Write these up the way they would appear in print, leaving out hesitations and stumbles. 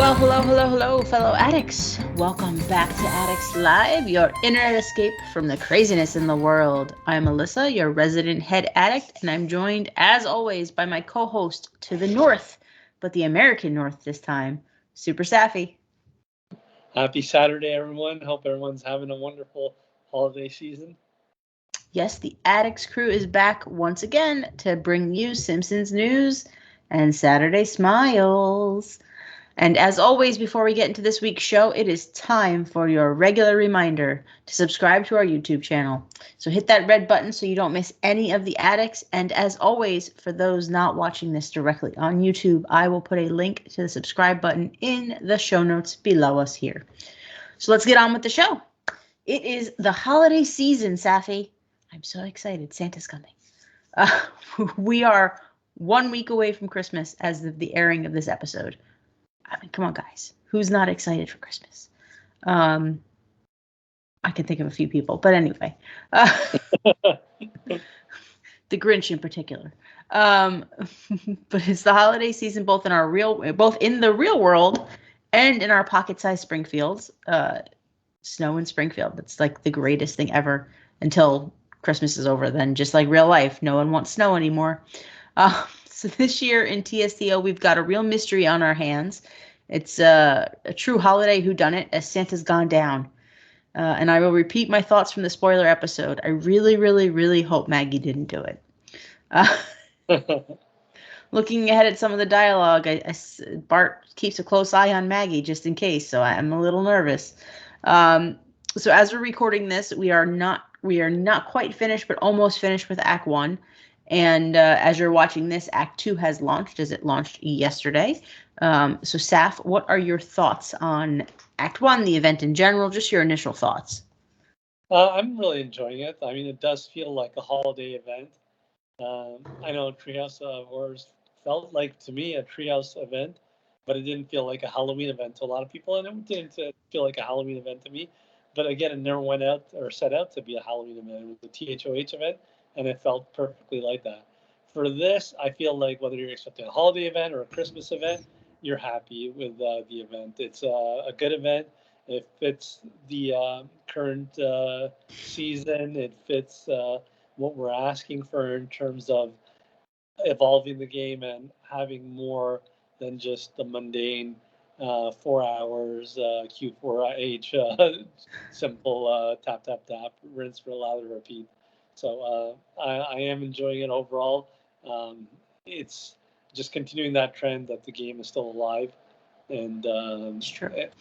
Well, hello, fellow addicts. Welcome back to Addicts Live, your internet escape from the craziness in the world. I'm Alissa, your resident head addict, and I'm joined, as always, by my co-host to the north, but the American north this time, Super Safi. Happy Saturday, everyone. Hope everyone's having a wonderful holiday season. Yes, the Addicts Crew is back once again to bring you Simpsons news and Saturday smiles. And as always, before we get into this week's show, it is time for your regular reminder to subscribe to our YouTube channel. So hit that red button so you don't miss any of the addicts. And as always, for those not watching this directly on YouTube, I will put a link to the subscribe button in the show notes below us here. So let's get on with the show. It is the holiday season, Safi. I'm so excited. Santa's coming. We are 1 week away from Christmas as of the airing of this episode. I mean, come on, guys. Who's not excited for Christmas? I can think of a few people, but anyway. The Grinch in particular. But it's the holiday season both in the real world and in our pocket-sized Springfields. Snow in Springfield. It's like the greatest thing ever until Christmas is over. Then just like real life, no one wants snow anymore. So this year in TSTO, we've got a real mystery on our hands. It's a true holiday whodunit as Santa's gone down. And I will repeat my thoughts from the spoiler episode. I really, really, really hope Maggie didn't do it. Looking ahead at some of the dialogue, Bart keeps a close eye on Maggie just in case, so I'm a little nervous. So as we're recording this, we are not quite finished, but almost finished with Act 1. And as you're watching this, Act 2 has launched, as it launched yesterday. So, Saf, what are your thoughts on Act 1, the event in general, just your initial thoughts? I'm really enjoying it. I mean, it does feel like a holiday event. I know Treehouse of Horrors felt like, to me, a Treehouse event, but it didn't feel like a Halloween event to a lot of people, and it didn't feel like a Halloween event to me. But again, it never went out or set out to be a Halloween event. It was a THOH event, and it felt perfectly like that. For this, I feel like whether you're expecting a holiday event or a Christmas event, you're happy with the event. It's a good event. It fits the current season. It fits what we're asking for in terms of evolving the game and having more than just the mundane 4 hours Q4H simple tap tap tap rinse lather repeat. So I am enjoying it overall. It's just continuing that trend that the game is still alive, and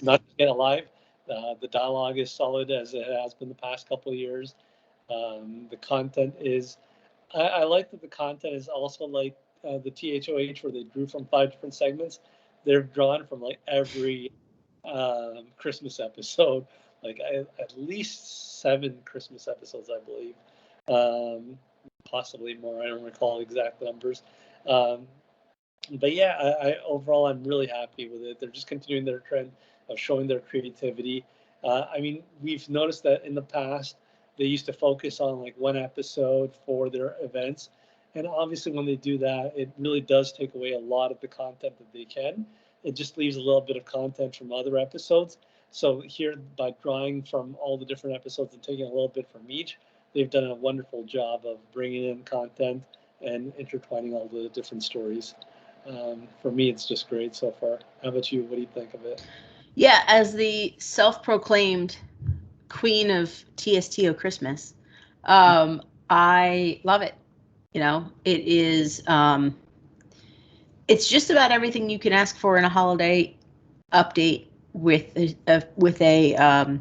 not just get alive. The dialogue is solid as it has been the past couple of years. The content is. I like that the content is also like the THOH, where they drew from 5 different segments. They're drawn from like every Christmas episode, like at least 7 Christmas episodes, I believe, possibly more. I don't recall exact numbers. But yeah, I overall I'm really happy with it. They're just continuing their trend of showing their creativity. I mean, we've noticed that in the past they used to focus on like one episode for their events, and obviously when they do that, it really does take away a lot of the content that they can. It just leaves a little bit of content from other episodes. So here, by drawing from all the different episodes and taking a little bit from each, they've done a wonderful job of bringing in content and intertwining all the different stories. For me, it's just great so far. How about you? What do you think of it? Yeah, as the self-proclaimed queen of TSTO Christmas, I love it. You know, it is. It's just about everything you can ask for in a holiday update with a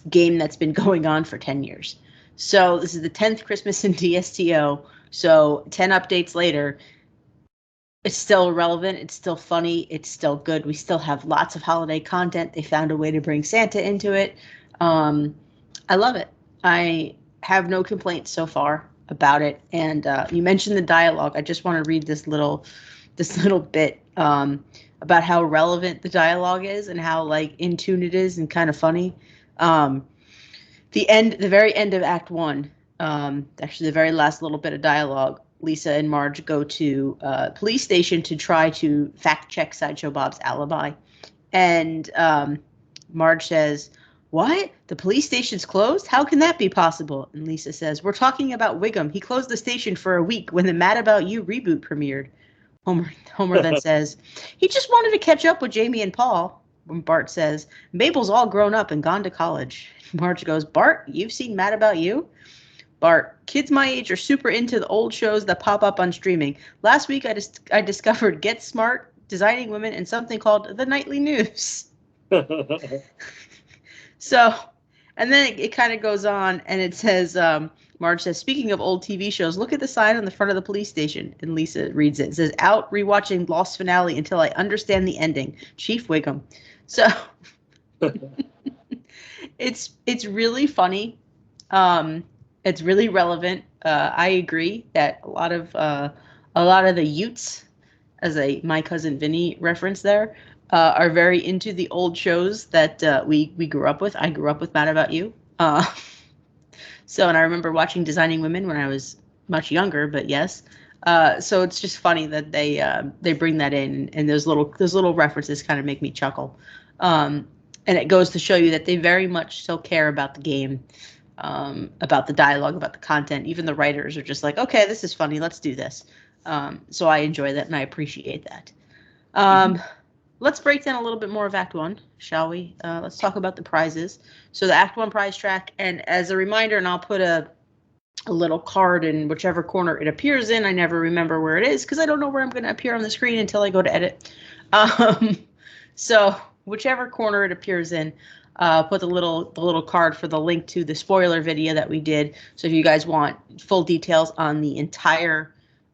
game that's been going on for 10 years. So this is the 10th Christmas in TSTO. So 10 updates later, it's still relevant. It's still funny. It's still good. We still have lots of holiday content. They found a way to bring Santa into it. I love it. I have no complaints so far about it. And you mentioned the dialogue. I just want to read this little bit about how relevant the dialogue is and how like in tune it is and kind of funny. The very end of Act 1, actually the very last little bit of dialogue, Lisa and Marge go to a police station to try to fact check Sideshow Bob's alibi. And Marge says, "What? The police station's closed? How can that be possible?" And Lisa says, "We're talking about Wiggum. He closed the station for a week when the Mad About You reboot premiered." Homer then says, "He just wanted to catch up with Jamie and Paul." When Bart says, "Mabel's all grown up and gone to college." Marge goes, "Bart, you've seen Mad About You?" Bart, "Kids my age are super into the old shows that pop up on streaming. Last week I discovered Get Smart, Designing Women, and something called The Nightly News." So, and then it kind of goes on, and it says, Marge says, "Speaking of old TV shows, look at the sign on the front of the police station." And Lisa reads it. It says, "Out rewatching Lost finale until I understand the ending. Chief Wiggum." So it's really funny. It's really relevant. I agree that a lot of the Utes, as my cousin Vinny referenced there, are very into the old shows that we grew up with. I grew up with Mad About You. And I remember watching Designing Women when I was much younger, but yes. So it's just funny that they bring that in, and those little references kind of make me chuckle. And it goes to show you that they very much still care about the game, about the dialogue, about the content. Even the writers are just like, "Okay, this is funny. Let's do this." So I enjoy that and I appreciate that. Let's break down a little bit more of Act 1, shall we? Let's talk about the prizes. So the Act 1 prize track, and as a reminder, and I'll put a little card in whichever corner it appears in. I never remember where it is because I don't know where I'm going to appear on the screen until I go to edit. So whichever corner it appears in, put the little card for the link to the spoiler video that we did. So if you guys want full details on the entire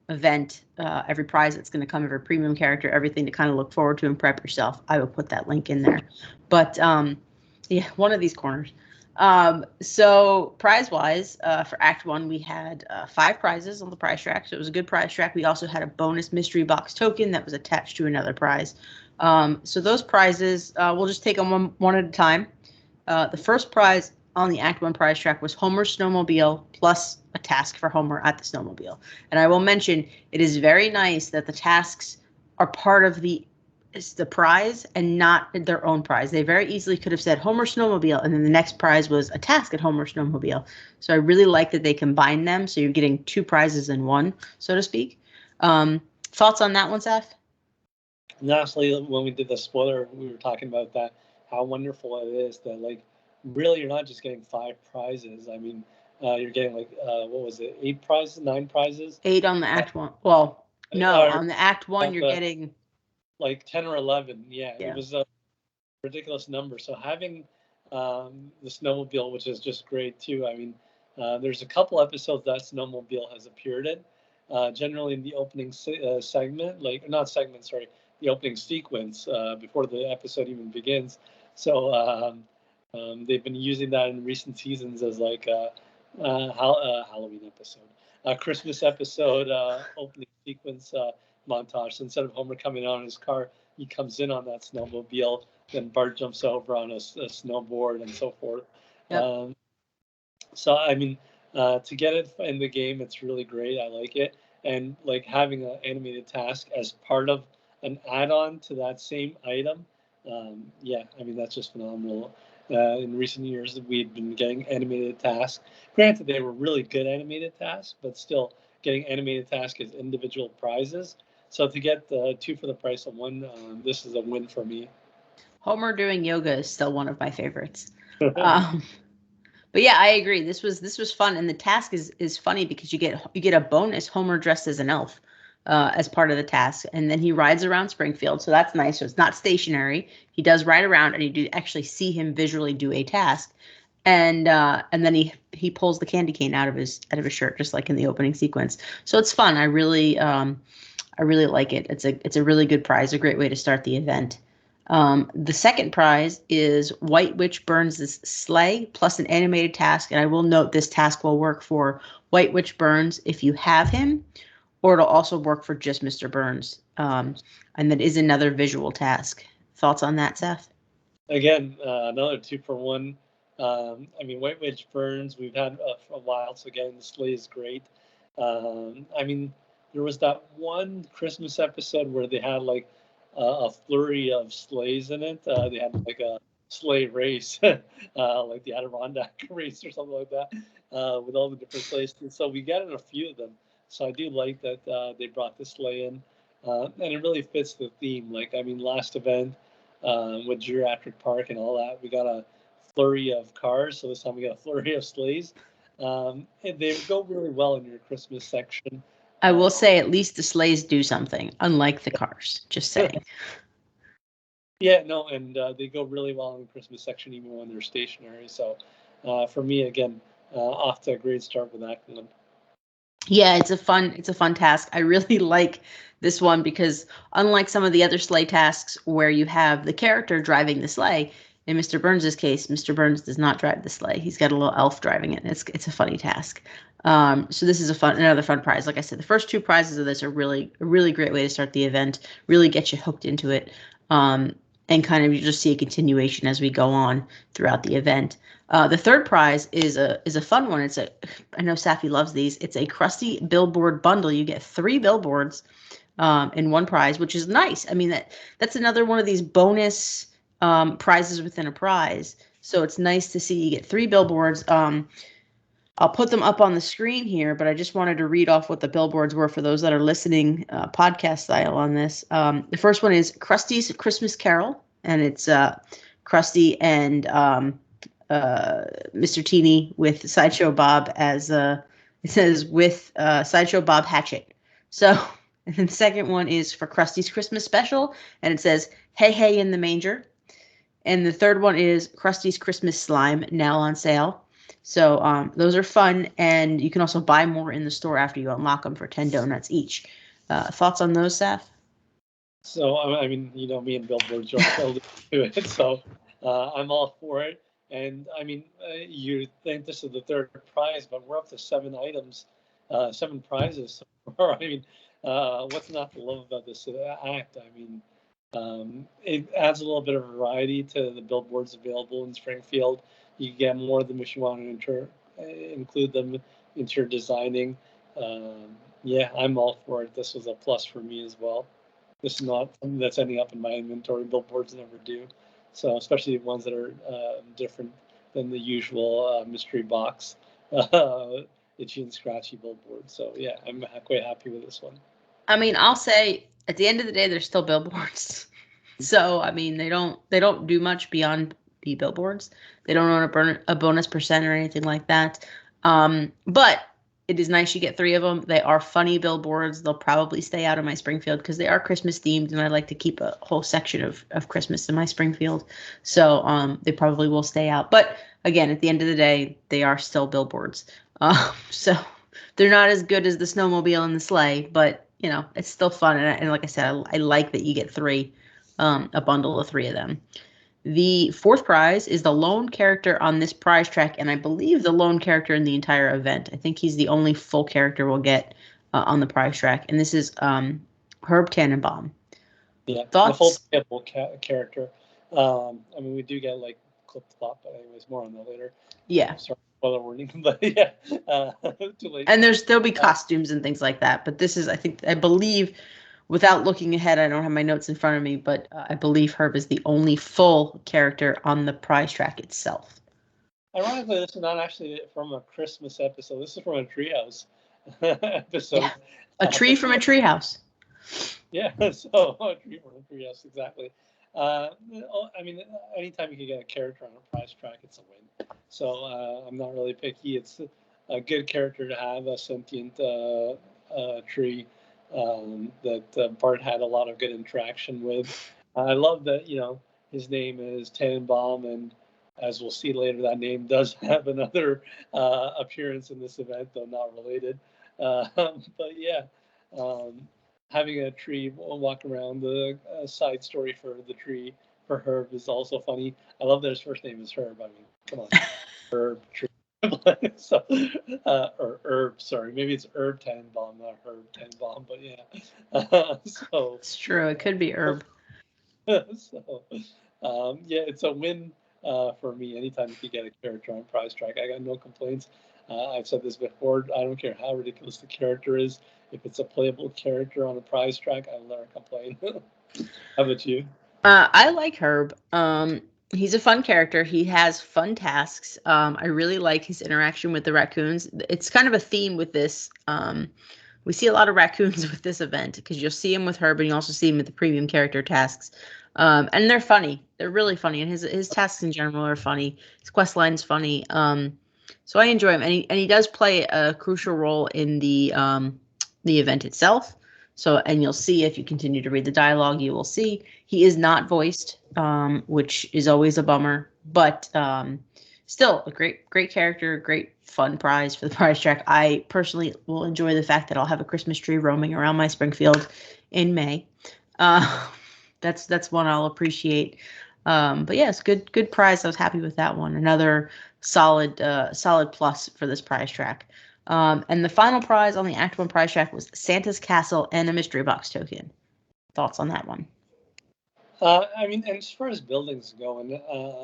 event, every prize that's going to come, every premium character, everything to kind of look forward to and prep yourself, I will put that link in there. But yeah, one of these corners. So prize-wise, for Act 1, we had 5 prizes on the prize track, so it was a good prize track. We also had a bonus mystery box token that was attached to another prize. So those prizes, we'll just take them one at a time. The first prize on the Act 1 prize track was Homer's snowmobile plus a task for Homer at the snowmobile. And I will mention, it is very nice that the tasks are part of the prize and not their own prize. They very easily could have said Homer snowmobile, and then the next prize was a task at Homer snowmobile. So I really like that they combine them, so you're getting 2 prizes in one, so to speak. Thoughts on that one, Seth? Lastly, when we did the spoiler, we were talking about that, how wonderful it is that, like, really you're not just getting 5 prizes. I mean, you're getting like what was it, 8 prizes, 9 prizes? 8 on the Act 1. Well, no, on the Act 1 you're getting like 10 or 11. Yeah. It was a ridiculous number. So having the snowmobile, which is just great too. I mean, there's a couple episodes that snowmobile has appeared in. Generally in the opening segment, like not segment, sorry, the opening sequence before the episode even begins. So they've been using that in recent seasons as like a Halloween episode, a Christmas episode opening sequence montage. So instead of Homer coming out in his car, he comes in on that snowmobile. Then Bart jumps over on a snowboard and so forth. Yep. So I mean, to get it in the game, it's really great. I like it, and like having an animated task as part of an add-on to that same item. Yeah, I mean that's just phenomenal. In recent years, we've been getting animated tasks. Granted, they were really good animated tasks, but still getting animated tasks as individual prizes. So to get the 2 for the price of 1, this is a win for me. Homer doing yoga is still one of my favorites. But yeah, I agree. This was fun, and the task is funny because you get a bonus Homer dressed as an elf as part of the task, and then he rides around Springfield, so that's nice. So it's not stationary. He does ride around, and you do actually see him visually do a task, and then he pulls the candy cane out of his shirt, just like in the opening sequence. So it's fun. I really like it. It's a really good prize, a great way to start the event. The second prize is White Witch Burns' sleigh plus an animated task. And I will note this task will work for White Witch Burns if you have him, or it'll also work for just Mr. Burns. And that is another visual task. Thoughts on that, Seth? Again, another 2 for 1. I mean, White Witch Burns, we've had for a while, so getting the sleigh is great. I mean, there was that one Christmas episode where they had like a flurry of sleighs in it. They had like a sleigh race, like the Adirondack race or something like that, with all the different sleighs. And so we got in a few of them. So I do like that they brought the sleigh in, and it really fits the theme. Like, I mean, last event with Geriatric Park and all that, we got a flurry of cars. So this time we got a flurry of sleighs. And they go really well in your Christmas section. I will say at least the sleighs do something, unlike the cars. Just saying. Yeah, no, and they go really well in the Christmas section, even when they're stationary. So, for me, again, off to a great start with that one. Yeah, it's a fun task. I really like this one because unlike some of the other sleigh tasks where you have the character driving the sleigh, in Mr. Burns's case, Mr. Burns does not drive the sleigh. He's got a little elf driving it. It's a funny task. So this is another fun prize. Like I said, the first two prizes of this are a really great way to start the event. Really get you hooked into it. And kind of you just see a continuation as we go on throughout the event. The third prize is a fun one. I know Safi loves these. It's a Krusty billboard bundle. You get 3 billboards in one prize, which is nice. I mean that's another one of these bonus prizes within a prize. So it's nice to see you get 3 billboards. I'll put them up on the screen here, but I just wanted to read off what the billboards were for those that are listening podcast style on this. The first one is Krusty's Christmas Carol, and it's Krusty and Mr. Teeny with Sideshow Bob as it says with Sideshow Bob Hatchet. So, and then the second one is for Krusty's Christmas Special, and it says Hey Hey in the Manger. And the third one is Krusty's Christmas Slime, now on sale. So those are fun, and you can also buy more in the store after you unlock them for 10 donuts each. Thoughts on those, Saf? So, I mean, you know, me and billboards are all to it, so I'm all for it. And I mean, you think this is the third prize, but we're up to 7 items, 7 prizes so far. I mean, what's not to love about this act? I mean, it adds a little bit of variety to the billboards available in Springfield. You get more of them if you want to include them into your designing. Yeah, I'm all for it. This was a plus for me as well. This is not something that's ending up in my inventory. Billboards never do. So especially ones that are different than the usual mystery box, itchy and scratchy billboard. So yeah, I'm quite happy with this one. I mean, I'll say at the end of the day, they're still billboards. So I mean, they don't do much beyond be billboards. They don't own a bonus percent or anything like that. But it is nice you get 3 of them. They are funny billboards. They'll probably stay out of my Springfield because they are Christmas themed, and I like to keep a whole section of Christmas in my Springfield. So they probably will stay out. But again, at the end of the day, they are still billboards. So they're not as good as the snowmobile and the sleigh, but you know, it's still fun. And like I said, I like that you get 3, a bundle of 3 of them. The fourth prize is the lone character on this prize track, and I believe the lone character in the entire event. I think he's the only full character we'll get on the prize track, and this is Herb Tannenbaum. Yeah, Thoughts? the full playable character. I mean, we do get like clip flop, but anyways, more on that later. Yeah. Sorry, spoiler warning, but yeah, too late. And there'll be costumes and things like that, but this is, I believe, without looking ahead, I don't have my notes in front of me, but I believe Herb is the only full character on the prize track itself. Ironically, this is not actually from a Christmas episode. This is from a Treehouse episode. Yeah. A tree from a treehouse. Yeah, so a tree from a treehouse, exactly. I mean, anytime you can get a character on a prize track, it's a win. So I'm not really picky. It's a good character to have, a sentient tree that Bart had a lot of good interaction with. I love that, you know, his name is Tannenbaum, and as we'll see later, that name does have another appearance in this event, though not related. But yeah, having a tree walk around, the side story for the tree for Herb is also funny. I love that his first name is Herb. I mean, come on, Herb tree. So, or Herb, sorry, maybe it's Herb Tannenbaum, not Herb Tannenbaum, but yeah. So It's true. It could be Herb. So, yeah, it's a win for me. Anytime you can get a character on prize track, I got no complaints. I've said this before. I don't care how ridiculous the character is. if it's a playable character on a prize track, I'll never complain. How about you? I like Herb. He's a fun character. He has fun tasks. I really like his interaction with the raccoons. It's kind of a theme with this. We see a lot of raccoons with this event because you'll see him with Herb and you also see him with the premium character tasks. And they're funny. They're really funny. And his tasks in general are funny. His quest line's funny. So I enjoy him. And he does play a crucial role in the event itself. So, and you'll see if you continue to read the dialogue, you will see he is not voiced, which is always a bummer, but still a great character, great fun prize for the prize track. I personally will enjoy the fact that I'll have a Christmas tree roaming around my Springfield in May. That's one I'll appreciate. But yes, good prize. I was happy with that one. Another solid plus for this prize track. And the final prize on the Act 1 prize track was Santa's Castle and a mystery box token. Thoughts on that one? I mean, and as far as buildings go, and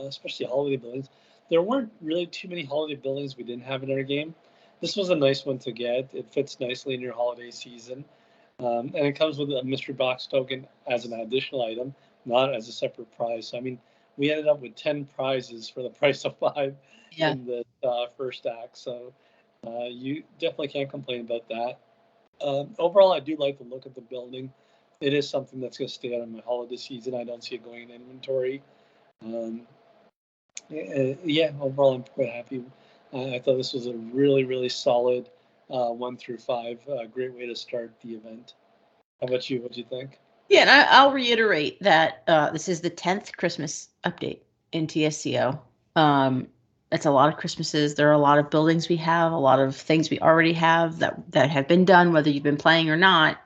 especially holiday buildings, there weren't really too many holiday buildings we didn't have in our game. This was a nice one to get. It fits nicely in your holiday season. And it comes with a mystery box token as an additional item, not as a separate prize. So, I mean, we ended up with 10 prizes for the price of 5 in the first act. So you definitely can't complain about that. Overall, I do like the look of the building. It is something that's going to stay out of my holiday season. I don't see it going in inventory. Yeah, overall, I'm quite happy. I thought this was a really solid 1 through 5. Great way to start the event. How about you? What do you think? Yeah, and I'll reiterate that this is the 10th Christmas update in TSTO. It's a lot of Christmases. There are a lot of buildings we have, a lot of things we already have that have been done, whether you've been playing or not.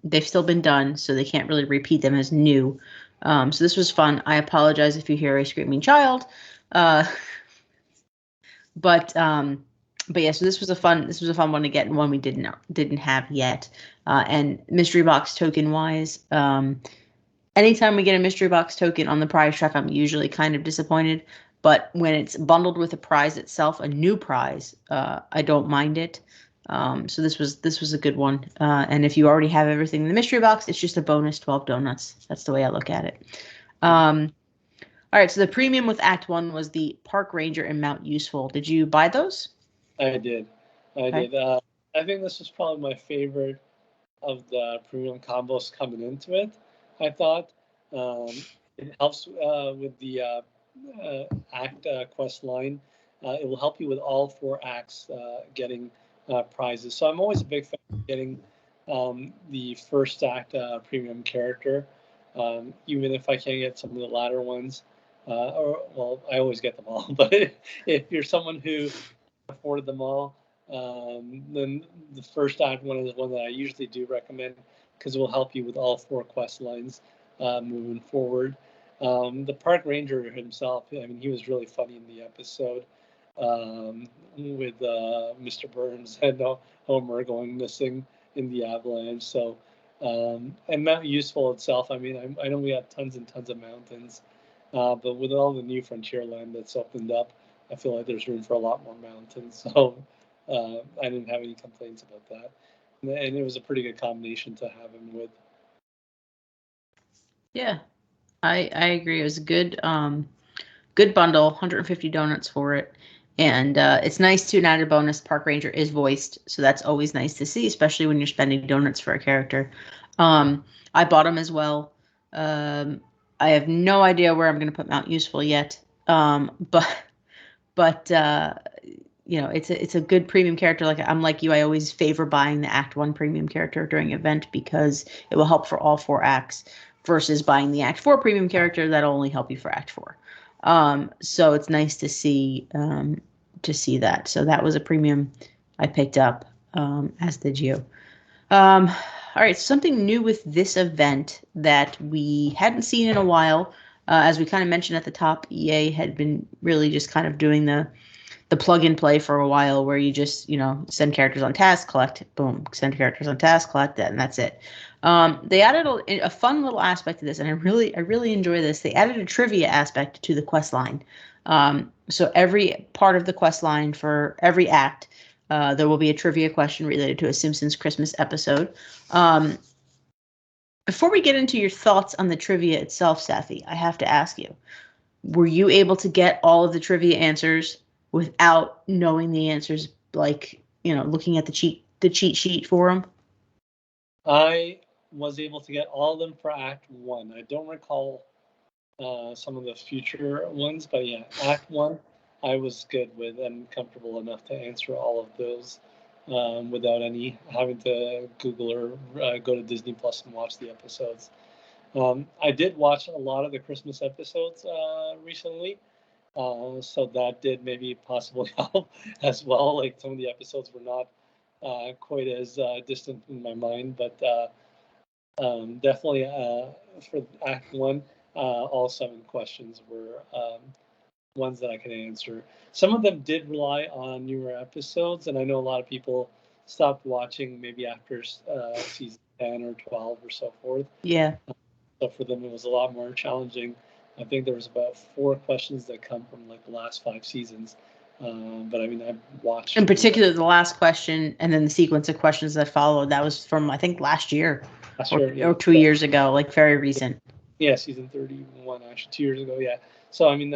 They've still been done, so they can't really repeat them as new. So this was fun. I apologize if you hear a screaming child. But yeah, so this was a fun one to get, and one we didn't have yet. And mystery box token wise, anytime we get a mystery box token on the prize track, I'm usually kind of disappointed. But when it's bundled with a prize itself, a new prize, I don't mind it. So this was a good one. And if you already have everything in the mystery box, it's just a bonus 12 donuts. That's the way I look at it. All right, so the premium with Act 1 was the Park Ranger and Mount Useful. Did you buy those? I did. I think this was probably my favorite of the premium combos coming into it. I thought it helps with the act quest line. It will help you with all 4 acts getting prizes. So I'm always a big fan of getting the first act premium character, even if I can't get some of the latter ones. I always get them all. But if you're someone who afforded them all, then the first act one is one that I usually do recommend because it will help you with all 4 quest lines moving forward. The park ranger himself, I mean, he was really funny in the episode with Mr. Burns and Homer going missing in the avalanche. So, and Mount Useful itself, I mean, I know we have tons and tons of mountains, but with all the new frontier land that's opened up, I feel like there's room for a lot more mountains. So I didn't have any complaints about that. And it was a pretty good combination to have him with. Yeah, I agree. It was a good bundle, 150 donuts for it. And it's nice to, an added bonus, Park Ranger is voiced, so that's always nice to see, especially when you're spending donuts for a character. I bought them as well. I have no idea where I'm going to put Mount Useful yet, but you know, it's a good premium character. Like, I'm like you, I always favor buying the Act 1 premium character during event because it will help for all 4 acts versus buying the Act 4 premium character that'll only help you for Act 4. So it's nice to see that. So that was a premium I picked up, as did you. All right, something new with this event that we hadn't seen in a while. As we kind of mentioned at the top, EA had been really just kind of doing the plug and play for a while, where you just, you know, send characters on task, collect, boom, send characters on task, collect that, and that's it. They added a fun little aspect to this, and I really enjoy this. They added a trivia aspect to the quest line. So every part of the quest line for every act, There will be a trivia question related to a Simpsons Christmas episode. Before we get into your thoughts on the trivia itself, Safi, I have to ask you, were you able to get all of the trivia answers without knowing the answers, like, looking at the cheat sheet for them? I was able to get all of them for Act 1. I don't recall some of the future ones, but yeah, Act 1, I was good with and comfortable enough to answer all of those without any having to Google or go to Disney Plus and watch the episodes. I did watch a lot of the Christmas episodes recently, so that did maybe possibly help as well. Like some of the episodes were not quite as distant in my mind, but definitely for Act 1, all 7 questions were ones that I could answer. Some of them did rely on newer episodes, and I know a lot of people stopped watching maybe after season 10 or 12 or so forth. Yeah. So for them, it was a lot more challenging. I think there was about 4 questions that come from like the last 5 seasons. But I mean, I've watched. In particular, the last question and then the sequence of questions that followed, that was from, I think, last year or 2 years ago, like very recent. Yeah, season 31, actually 2 years ago. Yeah. So, I mean,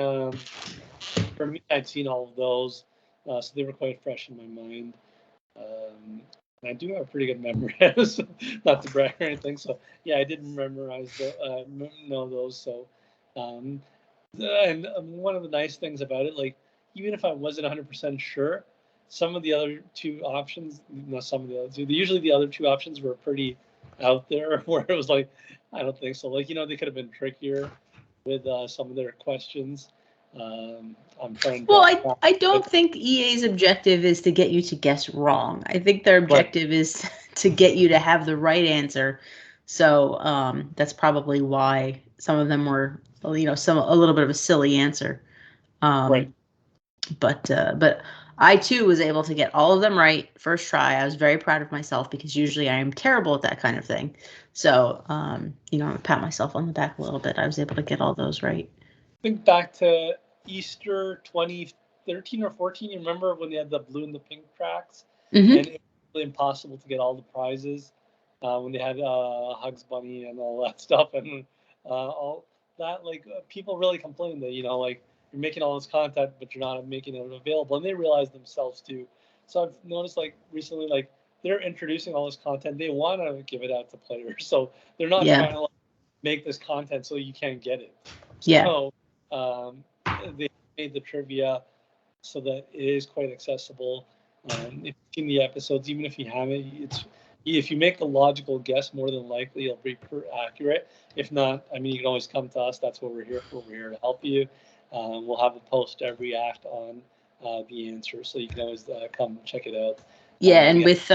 for me, I'd seen all of those. So they were quite fresh in my mind. And I do have a pretty good memory, not to brag or anything. So yeah, I did memorize know those. So, and one of the nice things about it, like even if I wasn't 100% sure, some of the other 2 options, not some of the other 2, usually the other 2 options were pretty out there, where it was like, I don't think so. Like they could have been trickier with some of their questions. I'm trying. Well, I don't think EA's objective is to get you to guess wrong. I think their objective is to get you to have the right answer. So that's probably why some of them were, a little bit of a silly answer. Right. But I too was able to get all of them right first try. I was very proud of myself because usually I am terrible at that kind of thing. So I'm gonna pat myself on the back a little bit. I was able to get all those right. Think back to Easter 2013 or 14. You remember when they had the blue and the pink tracks, Mm-hmm. and it was really impossible to get all the prizes when they had Hugs Bunny and all that stuff, and all that. Like people really complained that like you're making all this content, but you're not making it available, and they realized themselves too. So I've noticed like recently, like they're introducing all this content. They want to give it out to players, so they're not trying to make this content so you can't get it. So they made the trivia so that it is quite accessible. If you've seen the episodes, even if you haven't, if you make a logical guess, more than likely it'll be accurate. If not, I mean, you can always come to us. That's what we're here for. We're here to help you. We'll have a post every act on the answer, so you can always come check it out. Yeah, and with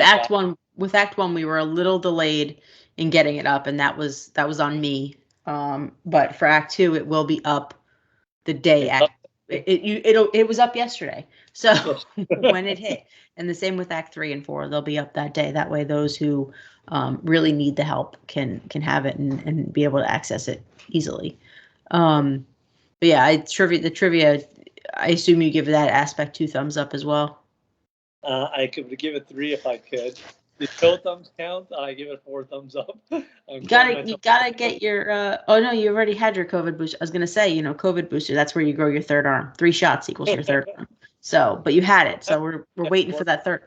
Act 1, we were a little delayed in getting it up, and that was on me. But for Act 2, it will be up the day it was up yesterday. So when it hit, and the same with Act 3 and 4, they'll be up that day. That way, those who really need the help can have it and be able to access it easily. But yeah, the trivia. I assume you give that aspect 2 thumbs up as well. I could give it 3 if I could. The show thumbs count. I give it 4 thumbs up. You gotta get your. Oh no, you already had your COVID booster. I was gonna say, COVID booster. That's where you grow your 3rd arm. 3 shots equals your 3rd arm. So, but you had it. So we're waiting for that 3rd.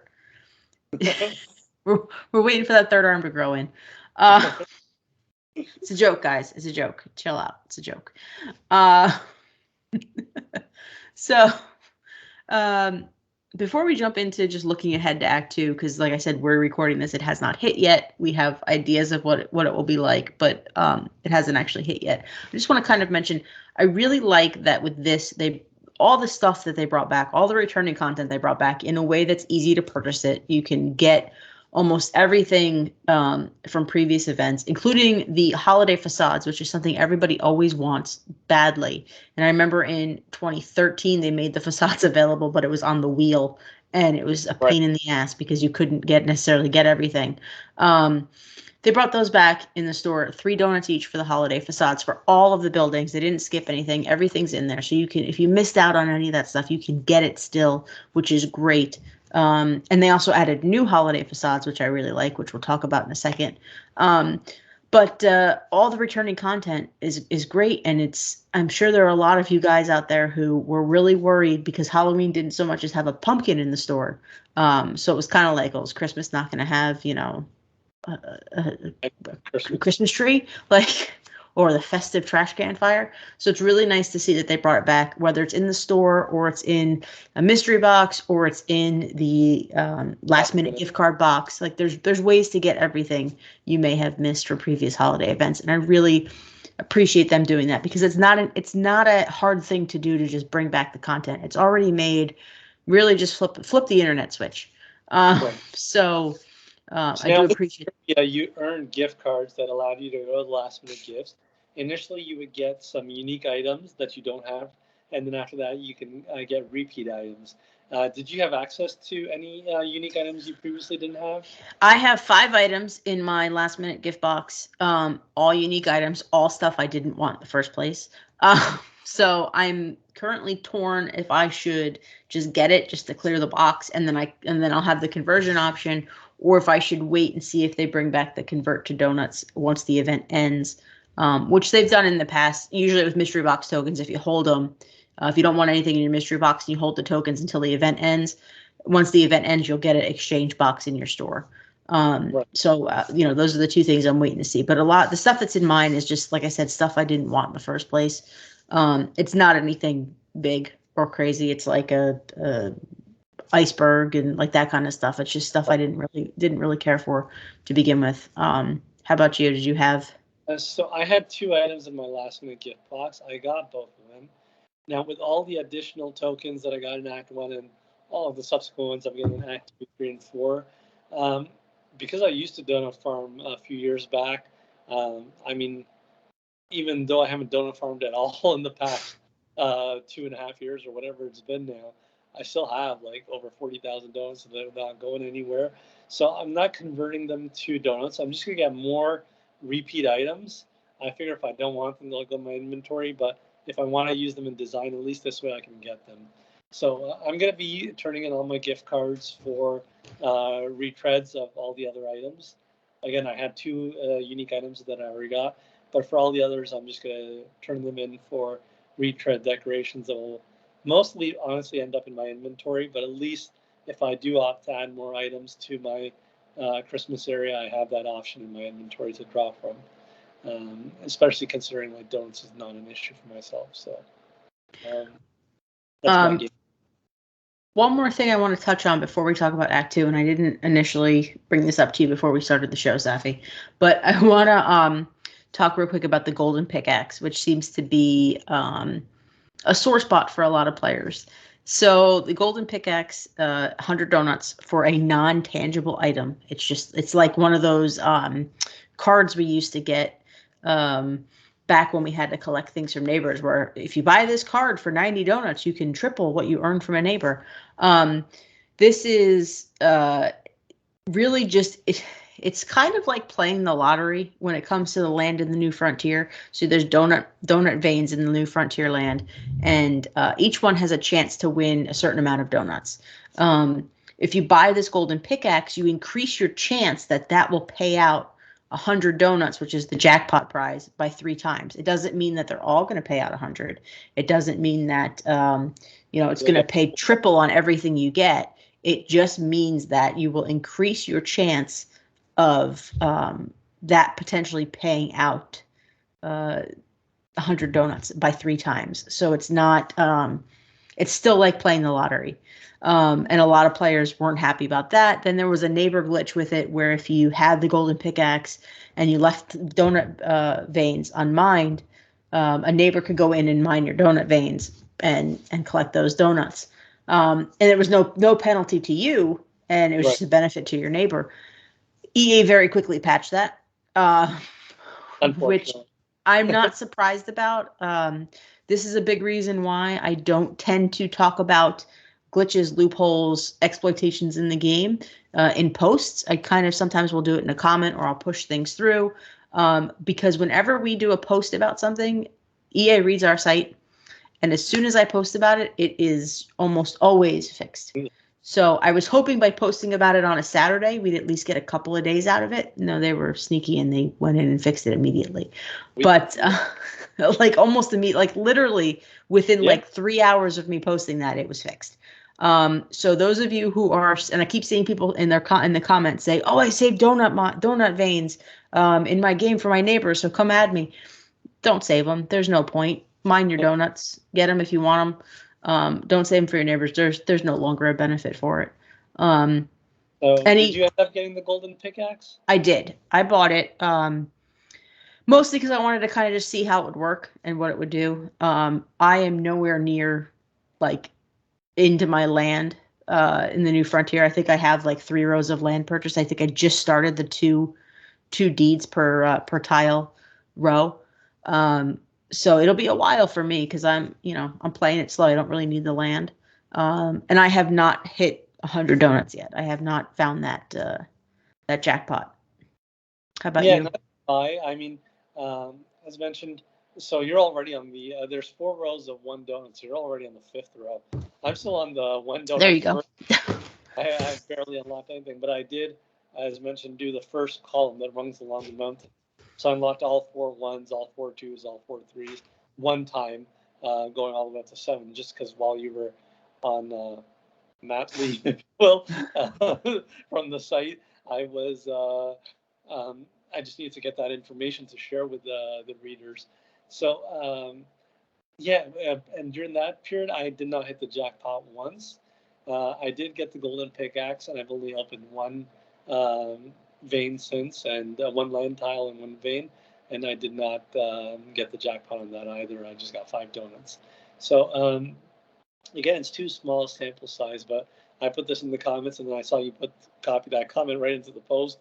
we're waiting for that 3rd arm to grow in. It's a joke, guys. It's a joke. Chill out. It's a joke. So, before we jump into just looking ahead to Act 2, because like I said, we're recording this, it has not hit yet. We have ideas of what it will be like, but it hasn't actually hit yet. I just want to kind of mention, I really like that with this, all the stuff that they brought back, all the returning content they brought back in a way that's easy to purchase it. You can get almost everything from previous events, including the holiday facades, which is something everybody always wants badly. And I remember in 2013, they made the facades available, but it was on the wheel, and it was a pain in the ass because you couldn't necessarily get everything. They brought those back in the store, 3 donuts each for the holiday facades for all of the buildings. They didn't skip anything. Everything's in there. So you can, if you missed out on any of that stuff, you can get it still, which is great. And they also added new holiday facades, which I really like, which we'll talk about in a second. But all the returning content is great, and I'm sure there are a lot of you guys out there who were really worried because Halloween didn't so much as have a pumpkin in the store. So it was kind of like, oh, is Christmas not going to have, a Christmas tree, like, or the festive trash can fire? So it's really nice to see that they brought it back, whether it's in the store or it's in a mystery box or it's in the last minute gift card box. Like there's ways to get everything you may have missed for previous holiday events, and I really appreciate them doing that because it's not a hard thing to do to just bring back the content. It's already made. Really, just flip the internet switch. Right. So I do appreciate it. Yeah, you earned gift cards that allowed you to go to the last minute gifts. Initially, you would get some unique items that you don't have, and then after that, you can get repeat items. Did you have access to any unique items you previously didn't have? I have 5 items in my last minute gift box, all unique items, all stuff I didn't want in the first place. So I'm currently torn if I should just get it just to clear the box, and then I'll have the conversion option, or if I should wait and see if they bring back the convert to donuts once the event ends, which they've done in the past, usually with mystery box tokens. If you hold them, if you don't want anything in your mystery box, and you hold the tokens until the event ends. Once the event ends, you'll get an exchange box in your store. Right. So, those are the 2 things I'm waiting to see. But the stuff that's in mine is just, like I said, stuff I didn't want in the first place. It's not anything big or crazy. It's like a iceberg and like that kind of stuff. It's just stuff I didn't really care for to begin with. How about you? Did you have? So I had 2 items in my last minute gift box. I got both of them. Now with all the additional tokens that I got in Act 1 and all of the subsequent ones I'm getting in Act 2, 3, and 4, because I used to donut farm a few years back, even though I haven't donut farmed at all in the past 2.5 years or whatever it's been now, I still have like over 40,000 donuts that are not going anywhere. So I'm not converting them to donuts. I'm just going to get more repeat items. I figure if I don't want them, they'll go in my inventory. But if I want to use them in design, at least this way I can get them. So I'm going to be turning in all my gift cards for retreads of all the other items. Again, I had 2 unique items that I already got. But for all the others, I'm just going to turn them in for retread decorations that will mostly, honestly, end up in my inventory. But at least if I do opt to add more items to my Christmas area, I have that option in my inventory to draw from. Especially considering like donuts is not an issue for myself. So that's my game. One more thing I want to touch on before we talk about Act 2, and I didn't initially bring this up to you before we started the show, Safi, but I want to talk real quick about the golden pickaxe, which seems to be a sore spot for a lot of players. So the golden pickaxe, 100 donuts for a non-tangible item. It's like one of those cards we used to get back when we had to collect things from neighbors, where if you buy this card for 90 donuts, you can triple what you earn from a neighbor. This is really just it's kind of like playing the lottery when it comes to the land in the New Frontier. So there's donut veins in the New Frontier land, and each one has a chance to win a certain amount of donuts. If you buy this golden pickaxe, you increase your chance that will pay out 100 donuts, which is the jackpot prize, by 3 times. It doesn't mean that they're all going to pay out 100. It doesn't mean that it's going to pay triple on everything you get. It just means that you will increase your chance of that potentially paying out 100 donuts by 3 times. So it's not, it's still like playing the lottery. And a lot of players weren't happy about that. Then there was a neighbor glitch with it where if you had the golden pickaxe and you left donut veins unmined, a neighbor could go in and mine your donut veins and collect those donuts. And there was no penalty to you, and it was just a benefit to your neighbor. EA very quickly patched that, which I'm not surprised about. This is a big reason why I don't tend to talk about glitches, loopholes, exploitations in the game in posts. I kind of sometimes will do it in a comment, or I'll push things through, because whenever we do a post about something, EA reads our site, and as soon as I post about it, it is almost always fixed. So I was hoping by posting about it on a Saturday, we'd at least get a couple of days out of it. No, they were sneaky and they went in and fixed it immediately. But like almost immediately, like literally within like 3 hours of me posting that, it was fixed. So those of you who are, and I keep seeing people in their in the comments say, "Oh, I saved donut veins in my game for my neighbors, so come add me." Don't save them. There's no point. Mind your donuts. Get them if you want them. Don't save them for your neighbors. There's no longer a benefit for it. So did you end up getting the golden pickaxe? I did. I bought it mostly because I wanted to kind of just see how it would work and what it would do. I am nowhere near like into my land in the new frontier. I think I have like 3 rows of land purchase. I think I just started the two deeds per tile row. So it'll be a while for me because I'm playing it slow. I don't really need the land. And I have not hit 100 donuts yet. I have not found that jackpot. How about you? I mean, as mentioned, so you're already on the, there's 4 rows of 1 donut, so you're already on the 5th row. I'm still on the 1 donut. There you go. I barely unlocked anything, but I did, as mentioned, do the first column that runs along the mountain. So I unlocked all 4 1s, all 4 2s, all 4 3s, one time, going all the way up to 7, just because while you were on mat leave, if you will, from the site, I was, I just needed to get that information to share with the readers. So, and during that period, I did not hit the jackpot once. I did get the golden pickaxe, and I've only opened 1 vein since, and 1 land tile and 1 vein, and I did not get the jackpot on that either. I just got 5 donuts. So again, it's too small a sample size, but I put this in the comments, and then I saw you copy that comment right into the post.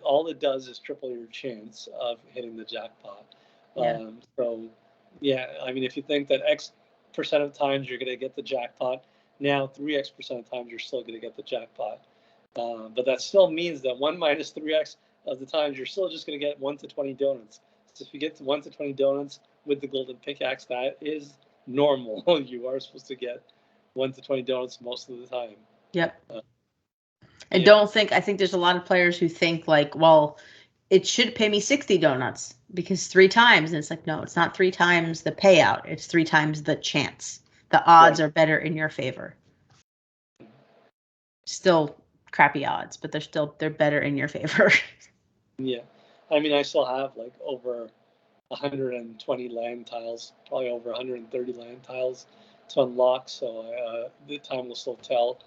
All it does is triple your chance of hitting the jackpot. So yeah, I mean, if you think that X% of times you're going to get the jackpot, now 3X% of times you're still going to get the jackpot. But that still means that 1 minus 3X of the times you're still just going to get 1 to 20 donuts. So if you get to 1 to 20 donuts with the golden pickaxe, that is normal. You are supposed to get 1 to 20 donuts most of the time. Yep. And don't think, I think there's a lot of players who think like, well, it should pay me 60 donuts because 3 times. And it's like, no, it's not 3 times the payout. It's 3 times the chance. The odds are better in your favor. Still crappy odds, but they're better in your favor. Yeah. I mean, I still have like over 120 land tiles, probably over 130 land tiles to unlock. So the time will still tell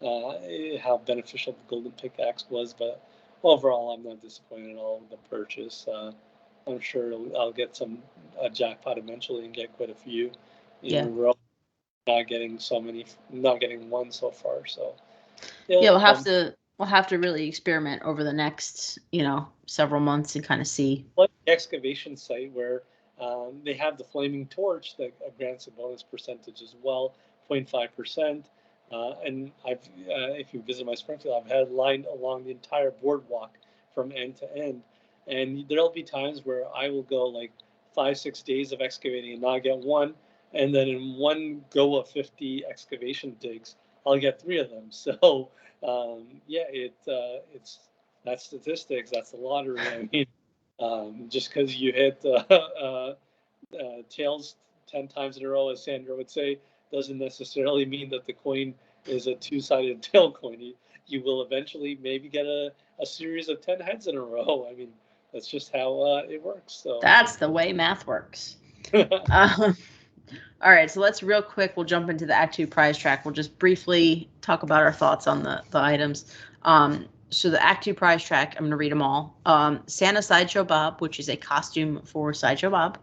how beneficial the golden pickaxe was. But overall, I'm not disappointed at all with the purchase. I'm sure I'll get a jackpot eventually and get quite a few in a row. Not getting 1 so far. So we'll have to really experiment over the next several months and kind of see. Like the excavation site where they have the flaming torch that grants a bonus percentage as well, 0.5%. And if you visit my Springfield, I've had lined along the entire boardwalk from end to end. And there'll be times where I will go like 5-6 days of excavating and not get 1. And then in 1 go of 50 excavation digs, I'll get 3 of them. So it's that's statistics. That's the lottery. I mean, just because you hit tails 10 times in a row, as Sandra would say, doesn't necessarily mean that the coin is a 2-sided tail coin. You will eventually maybe get a series of 10 heads in a row. I mean, that's just how it works. So that's the way math works. All right, so let's real quick, we'll jump into the Act 2 prize track. We'll just briefly talk about our thoughts on the items. So the Act 2 prize track, I'm going to read them all. Santa Sideshow Bob, which is a costume for Sideshow Bob.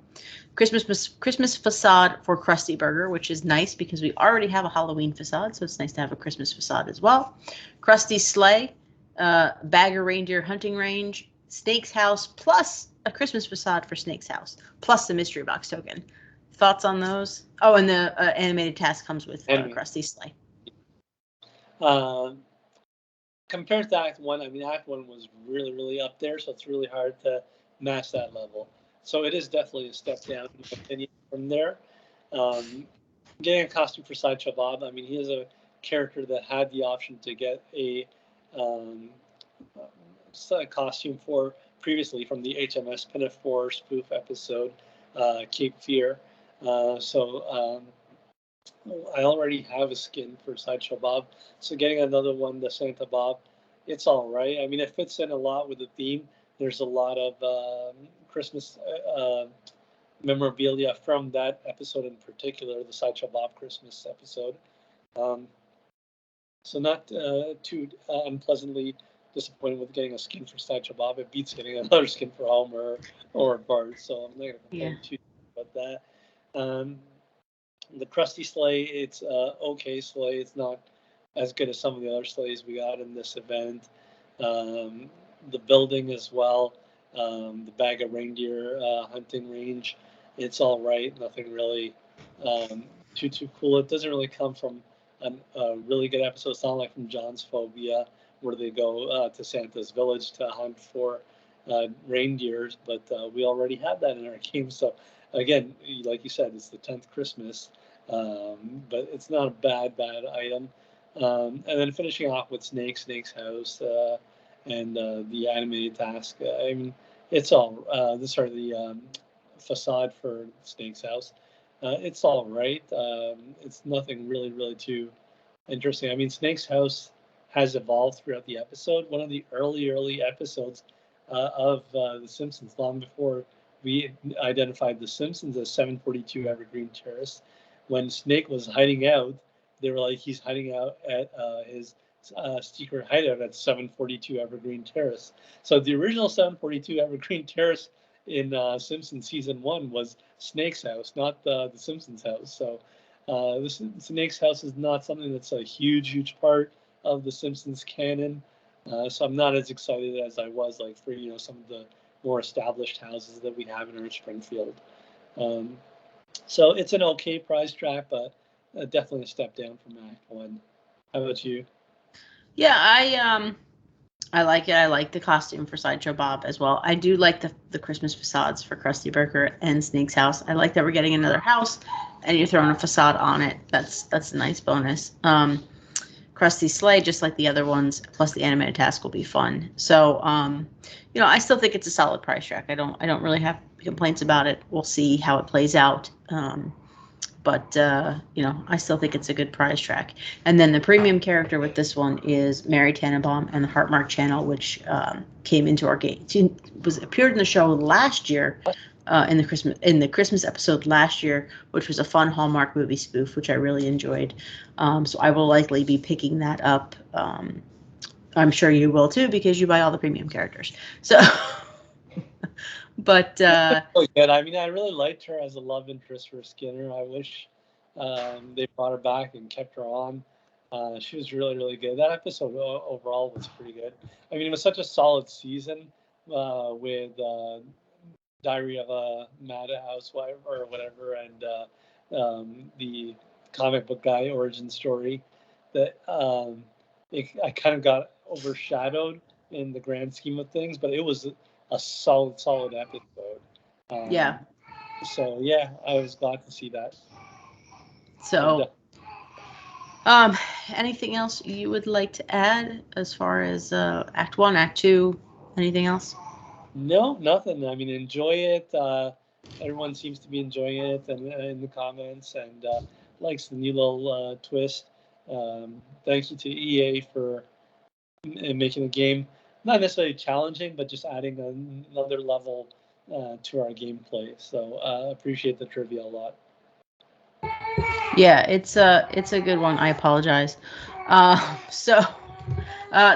Christmas facade for Krusty Burger, which is nice because we already have a Halloween facade, so it's nice to have a Christmas facade as well. Krusty's Sleigh, Bagger Reindeer Hunting Range, Snake's House, plus a Christmas facade for Snake's House, plus the mystery box token. Thoughts on those? Oh, and the animated task comes with Krusty's Sleigh. Compared to Act One, I mean, Act One was really, really up there, so it's really hard to match that level. So it is definitely a step down, in my opinion, from there. Um, Getting a costume for Sideshow Bob, I mean, he is a character that had the option to get um, a costume for previously from the HMS Pinafore spoof episode, Cape Fear. So I already have a skin for Sideshow Bob, so getting another one, the Santa Bob, it's all right. I mean, it fits in a lot with the theme. There's a lot of Christmas memorabilia from that episode in particular, the Sideshow Bob Christmas episode. Um, so not too unpleasantly disappointed with getting a skin for Sideshow Bob. It beats getting another skin for Homer or Bart, so I'm not going to complain too much about that. The Krusty sleigh, it's okay sleigh. It's not as good as some of the other sleighs we got in this event. The building as well, the bag of reindeer hunting range, it's all right. Nothing really too cool. It doesn't really come from a really good episode. It's not like from John's Phobia, where they go to Santa's village to hunt for reindeers, but we already have that in our game. So again, like you said, it's the 10th Christmas, but it's not a bad item. And then finishing off with Snake's house, and the animated task. I mean, it's all the facade for Snake's house. It's all right. It's nothing really too interesting. I mean, Snake's house has evolved throughout the episode. One of the early episodes of The Simpsons, long before we identified The Simpsons as 742 Evergreen Terrace, when Snake was hiding out, they were like, he's hiding out at his secret hideout at 742 Evergreen Terrace. So the original 742 Evergreen Terrace in Simpsons season 1 was Snake's house, not the Simpsons house. So the Snake's house is not something that's a huge part of the Simpsons canon. So I'm not as excited as I was like for some of the more established houses that we have in our Springfield. So it's an okay prize track, but definitely a step down from Act One. How about you? Yeah, I like it. I like the costume for Sideshow Bob as well. I do like the Christmas facades for Krusty Burger and Snake's house. I like that we're getting another house, and you're throwing a facade on it. That's a nice bonus. Krusty's sleigh, just like the other ones, plus the animated task will be fun. So, I still think it's a solid price track. I don't really have complaints about it. We'll see how it plays out. But I still think it's a good prize track. And then the premium character with this one is Mary Tannenbaum and the Heartmark channel, which came into our game. She appeared in the show last year, in the Christmas episode last year, which was a fun Hallmark movie spoof, which I really enjoyed. So I will likely be picking that up. I'm sure you will too, because you buy all the premium characters. So. But really good. I mean, I really liked her as a love interest for Skinner. I wish they brought her back and kept her on. She was really good. That episode overall was pretty good. I mean, it was such a solid season with Diary of a Mad Housewife or whatever, and the comic book guy origin story that I kind of got overshadowed in the grand scheme of things, but it was a solid episode. Yeah. So yeah, I was glad to see that. So, anything else you would like to add as far as Act 1, Act 2, anything else? No, nothing. I mean, enjoy it. Everyone seems to be enjoying it, and in the comments, and likes the new little twist. Thank you to EA for making the game not necessarily challenging, but just adding another level to our gameplay. So appreciate the trivia a lot. Yeah, it's a good one. I apologize. So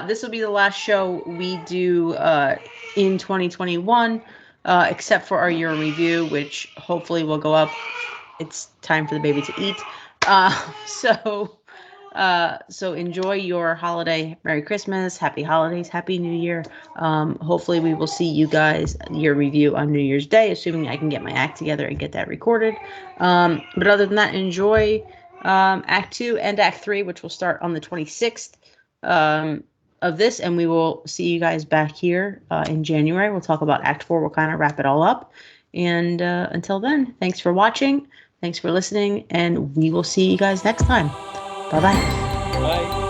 this will be the last show we do in 2021, except for our year review, which hopefully will go up. It's time for the baby to eat. So enjoy your holiday. Merry Christmas, Happy Holidays, Happy New Year. Hopefully we will see you guys, your review on New Year's Day, assuming I can get my act together and get that recorded. But other than that, enjoy Act 2 and Act 3, which will start on the 26th of this, and we will see you guys back here in January. We'll talk about Act 4. We'll kind of wrap it all up. And until then, thanks for watching. Thanks for listening, and we will see you guys next time. Bye-bye. Bye.